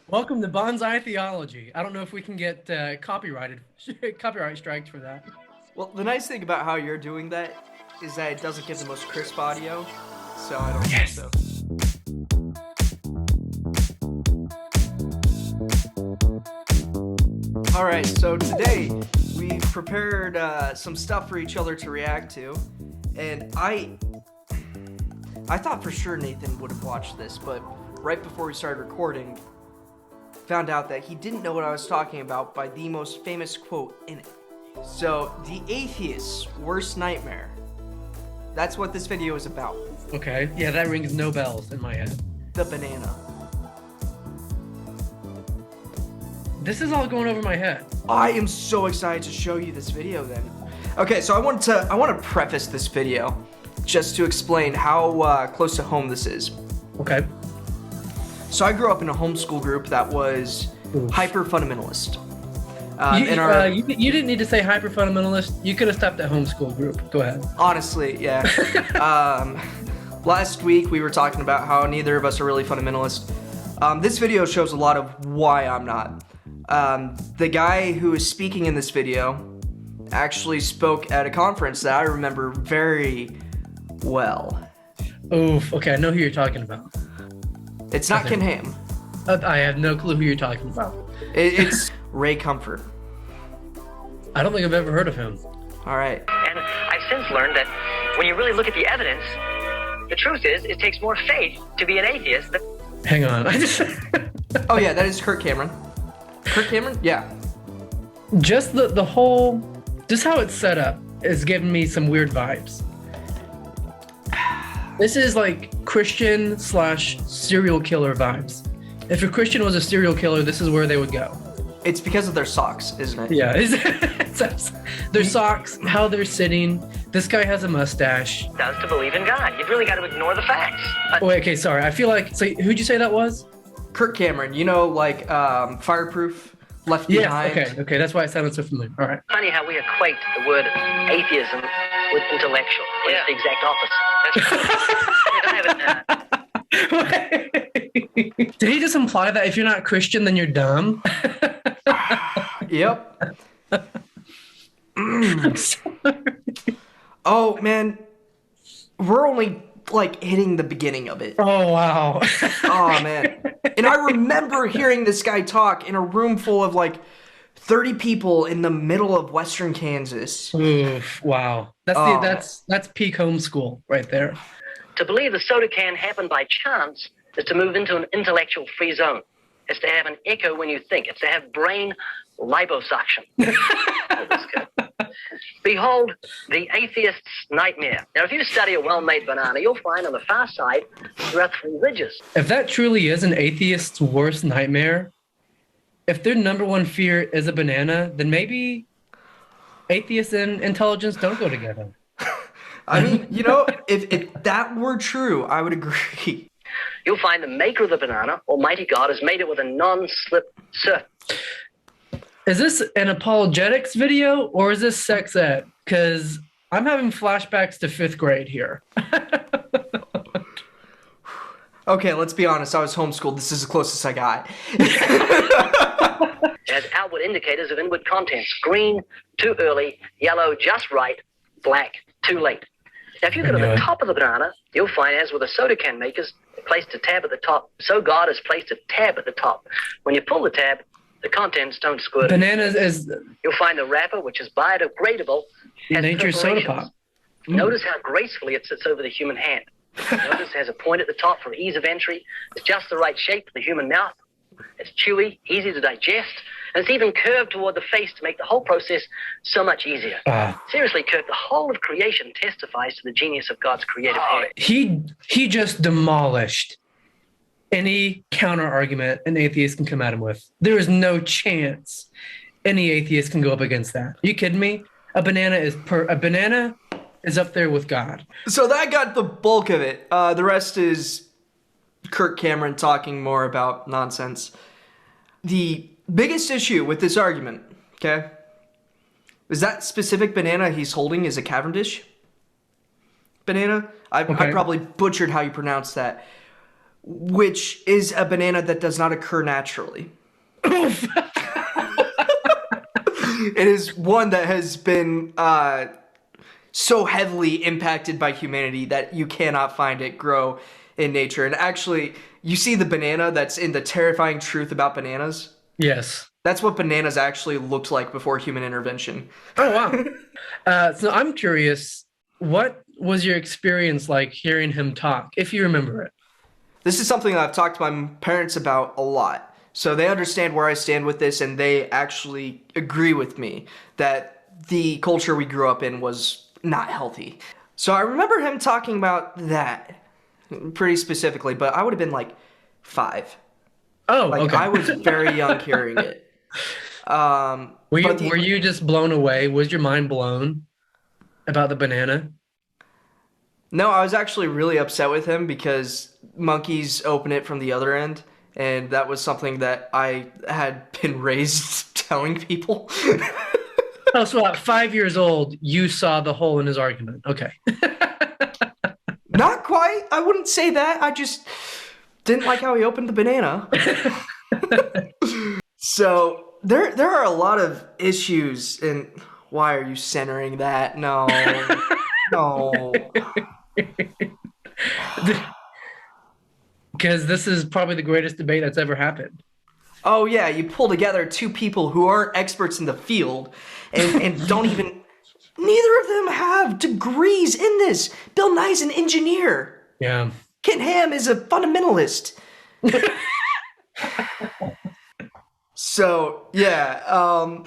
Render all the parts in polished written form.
Welcome to Bonsai Theology. I don't know if we can get copyright strikes for that. Well, the nice thing about how you're doing that is that it doesn't give the most crisp audio, so I don't think so. All right, so today we prepared some stuff for each other to react to, and I thought for sure Nathan would have watched this, but right before we started recording, found out that he didn't know what I was talking about by the most famous quote in it. So, the atheist's worst nightmare. That's what this video is about. Okay, yeah, that rings no bells in my head. The banana. This is all going over my head. I am so excited to show you this video then. Okay, so I want to preface this video just to explain how close to home this is. Okay. So I grew up in a homeschool group that was hyper fundamentalist. You didn't need to say hyper fundamentalist. You could have stopped at homeschool group. Go ahead. Honestly, yeah. Last week we were talking about how neither of us are really fundamentalist. This video shows a lot of why I'm not. The guy who is speaking in this video actually spoke at a conference that I remember very well. Oof. Okay, I know who you're talking about. It's not Ken Ham. I have no clue who you're talking about. It's Ray Comfort. I don't think I've ever heard of him. All right. And I've since learned that when you really look at the evidence, the truth is it takes more faith to be an atheist than... Hang on. Oh yeah, that is Kirk Cameron. Kirk Cameron? Yeah. Just just how it's set up is giving me some weird vibes. This is like Christian / serial killer vibes. If a Christian was a serial killer, this is where they would go. It's because of their socks, isn't it? Yeah, their socks, how they're sitting. This guy has a mustache. does to believe in God. You've really got to ignore the facts. Wait, okay, sorry. I feel like, so who'd you say that was? Kirk Cameron, you know, like Fireproof, Left Behind. Yeah, okay, that's why it sounded so familiar. All right. Funny how we equate the word atheism with intellectual. It's the exact opposite. Did he just imply that if you're not Christian, then you're dumb? Yep. Oh, man. We're only, like, hitting the beginning of it. Oh, wow. Oh, man. And I remember hearing this guy talk in a room full of, like, 30 people in the middle of western Kansas. Oof, wow. That's peak homeschool right there. To believe the soda can happened by chance is to move into an intellectual free zone. It's to have an echo when you think. It's to have brain liposuction. Behold, the atheist's nightmare. Now, if you study a well-made banana, you'll find on the far side there are 3 ridges. If that truly is an atheist's worst nightmare, if their number one fear is a banana, then maybe atheists and intelligence don't go together. I mean, you know, if that were true, I would agree. You'll find the maker of the banana, Almighty God, has made it with a non-slip surface. Is this an apologetics video or is this sex ed? Because I'm having flashbacks to 5th grade here. Okay, let's be honest. I was homeschooled. This is the closest I got. It has outward indicators of inward contents. Green, too early. Yellow, just right. Black, too late. Now, if you go to the top of the banana, you'll find, as with the soda can makers, they placed a tab at the top. So God has placed a tab at the top. When you pull the tab, the contents don't squirt. Bananas is... You'll find the wrapper, which is biodegradable, has nature's soda pop. Notice how gracefully it sits over the human hand. Notice it has a point at the top for ease of entry. It's just the right shape for the human mouth. It's chewy, easy to digest, and it's even curved toward the face to make the whole process so much easier. Seriously, Kirk, the whole of creation testifies to the genius of God's creative hand. He just demolished any counter argument an atheist can come at him with. There is no chance any atheist can go up against that. Are you kidding me? A banana is up there with God. So that got the bulk of it. The rest is Kirk Cameron talking more about nonsense. The biggest issue with this argument, okay, is that specific banana he's holding is a Cavendish banana. I probably butchered how you pronounce that. which is a banana that does not occur naturally. It is one that has been so heavily impacted by humanity that you cannot find it grow in nature. And actually, you see the banana that's in The Terrifying Truth About Bananas? Yes. That's what bananas actually looked like before human intervention. Oh, wow. So I'm curious, what was your experience like hearing him talk, if you remember it? This is something that I've talked to my parents about a lot. So they understand where I stand with this, and they actually agree with me that the culture we grew up in was not healthy. So I remember him talking about that pretty specifically, but I would have been like 5. Oh, Like, okay. I was very young hearing it. Were you just blown away? Was your mind blown about the banana? No, I was actually really upset with him because monkeys open it from the other end, and that was something that I had been raised telling people. Oh, so at 5 years old, you saw the hole in his argument. Okay. Not quite. I wouldn't say that. I just didn't like how he opened the banana. So there are a lot of issues, and why are you centering that? No. No. Because this is probably the greatest debate that's ever happened. Oh yeah, you pull together 2 people who aren't experts in the field and don't even, neither of them have degrees in this. Bill Nye's an engineer. Yeah. Ken Ham is a fundamentalist. So yeah,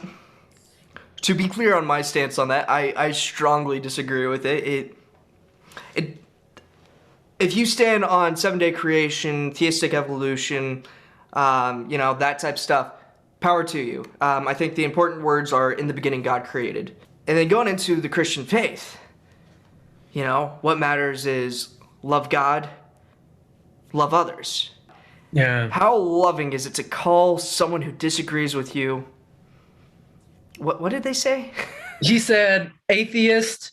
to be clear on my stance on that, I strongly disagree with it. If you stand on 7-day creation, theistic evolution, that type of stuff, power to you. I think the important words are, in the beginning, God created. And then going into the Christian faith, what matters is love God, love others. Yeah. How loving is it to call someone who disagrees with you? What did they say? He said atheist,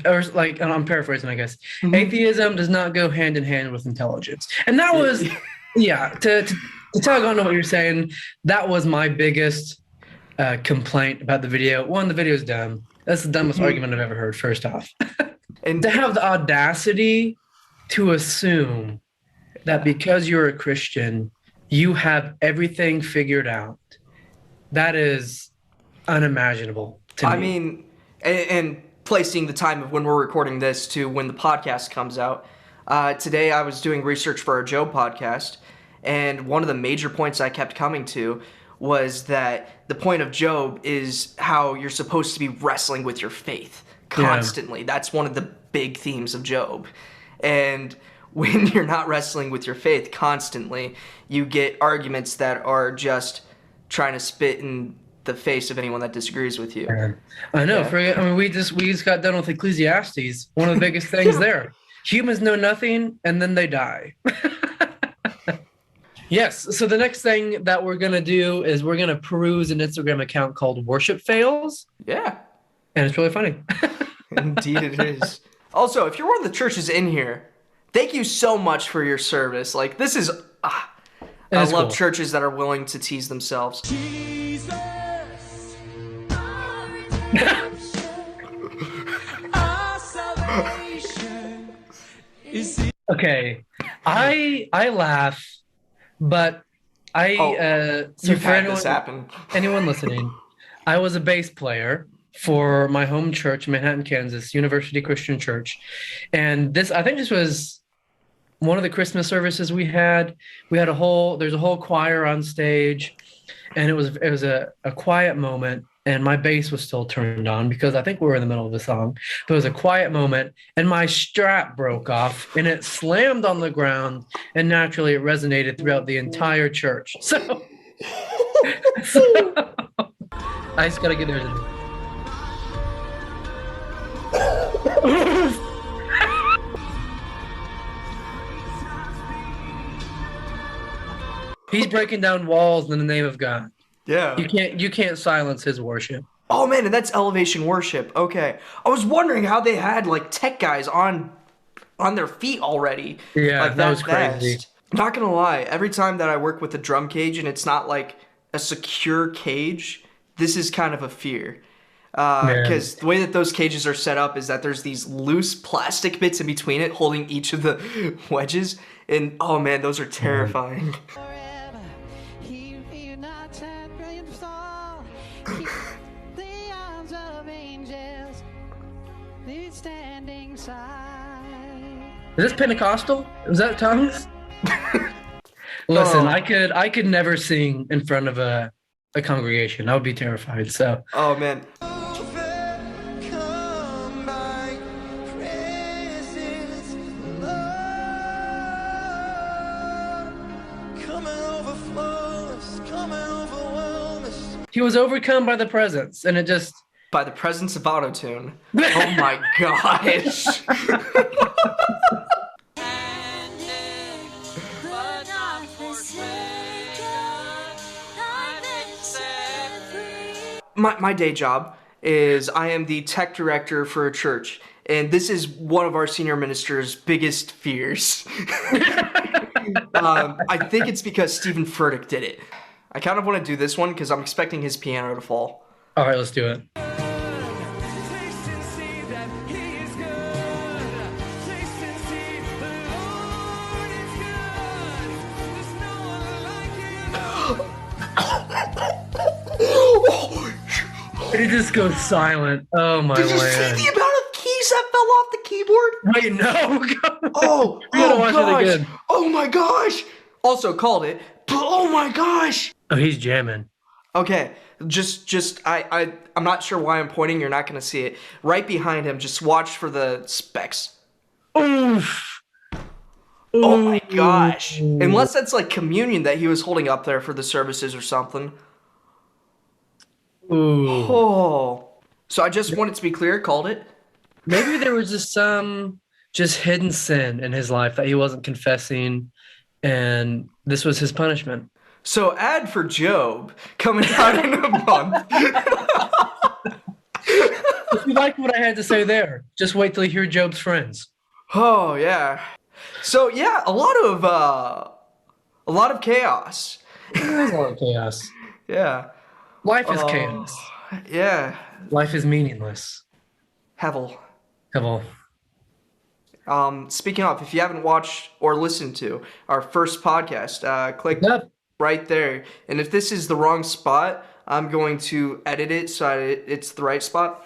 or like, and I'm paraphrasing, I guess. Mm-hmm. Atheism does not go hand in hand with intelligence. And that was, yeah, to tag on to what you're saying, that was my biggest complaint about the video. One, the video's dumb. That's the dumbest argument I've ever heard, first off. And to have the audacity to assume that because you're a Christian, you have everything figured out. That is unimaginable to me. I mean, and placing the time of when we're recording this to when the podcast comes out, today I was doing research for our Job podcast, and one of the major points I kept coming to was that the point of Job is how you're supposed to be wrestling with your faith constantly. Yeah. That's one of the big themes of Job. And when you're not wrestling with your faith constantly, you get arguments that are just trying to spit in the face of anyone that disagrees with you. I know. Yeah. We just got done with Ecclesiastes. One of the biggest things there. Humans know nothing, and then they die. Yes. So the next thing that we're going to do is we're going to peruse an Instagram account called Worship Fails. Yeah. And it's really funny. Indeed it is. Also, if you're one of the churches in here, thank you so much for your service. Like, this is... I love cool. Churches that are willing to tease themselves. Jesus, our redemption, our salvation is... Okay. I laugh... But you've had this happen. Anyone listening, I was a bass player for my home church, Manhattan, Kansas, University Christian Church. And I think this was one of the Christmas services we had. There's a whole choir on stage, and it was a quiet moment. And my bass was still turned on because I think we were in the middle of the song. But it was a quiet moment, and my strap broke off, and it slammed on the ground, and naturally it resonated throughout the entire church. So I just gotta get there. He's breaking down walls in the name of God. Yeah. You can't silence his worship. Oh man, and that's elevation worship. Okay. I was wondering how they had like tech guys on their feet already. Yeah, like, that was crazy. Not gonna lie, every time that I work with a drum cage and it's not like a secure cage, this is kind of a fear. Man. Because the way that those cages are set up is that there's these loose plastic bits in between it holding each of the wedges. And oh man, those are terrifying. Forever, he reunites and dreams fall. The arms of angels, they're standing side. Is this Pentecostal? Is that tongues? Listen, Oh. I could never sing in front of a congregation. I would be terrified. So Oh man. he was overcome by the presence, and it just By the presence of autotune. Oh my gosh. My day job is I am the tech director for a church, and this is one of our senior minister's biggest fears. I think it's because Stephen Furtick did it. I kind of want to do this one because I'm expecting his piano to fall. all right. Let's do it. It just goes silent. Oh my Did you land! see the amount of keys that fell off the keyboard? Wait, no. Oh, We gotta oh watch it gosh. again. Oh my gosh. Also called it, but oh my gosh. Oh, he's jamming. Okay, I'm not sure why I'm pointing. You're not gonna see it. Right behind him, just watch for the specs. Oof. Oh my gosh. Unless that's like communion that he was holding up there for the services or something. Ooh. Oh. So I just wanted to be clear, called it. Maybe there was just some hidden sin in his life that he wasn't confessing, and this was his punishment. So ad for Job coming out in a month. If you like what I had to say there, just wait till you hear Job's friends. Oh yeah. So yeah, a lot of chaos. There's a lot of chaos. Yeah. Life is chaos. Yeah. Life is meaningless. Hevel. Hevel. Speaking of, if you haven't watched or listened to our first podcast, click Yep. right there. And if this is the wrong spot, I'm going to edit it so it's the right spot.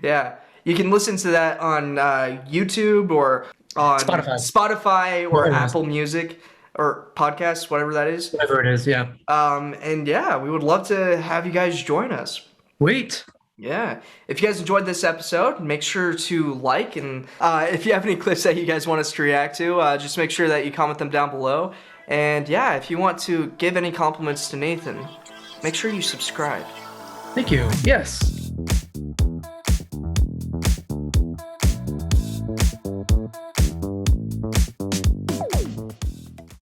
Yeah. You can listen to that on YouTube or on Spotify or Whatever it is. Apple Music or podcasts, whatever that is. Whatever it is, yeah. And yeah, we would love to have you guys join us. Wait. Yeah. If you guys enjoyed this episode, make sure to like, and if you have any clips that you guys want us to react to, just make sure that you comment them down below. And yeah, if you want to give any compliments to Nathan, make sure you subscribe. Thank you. Yes.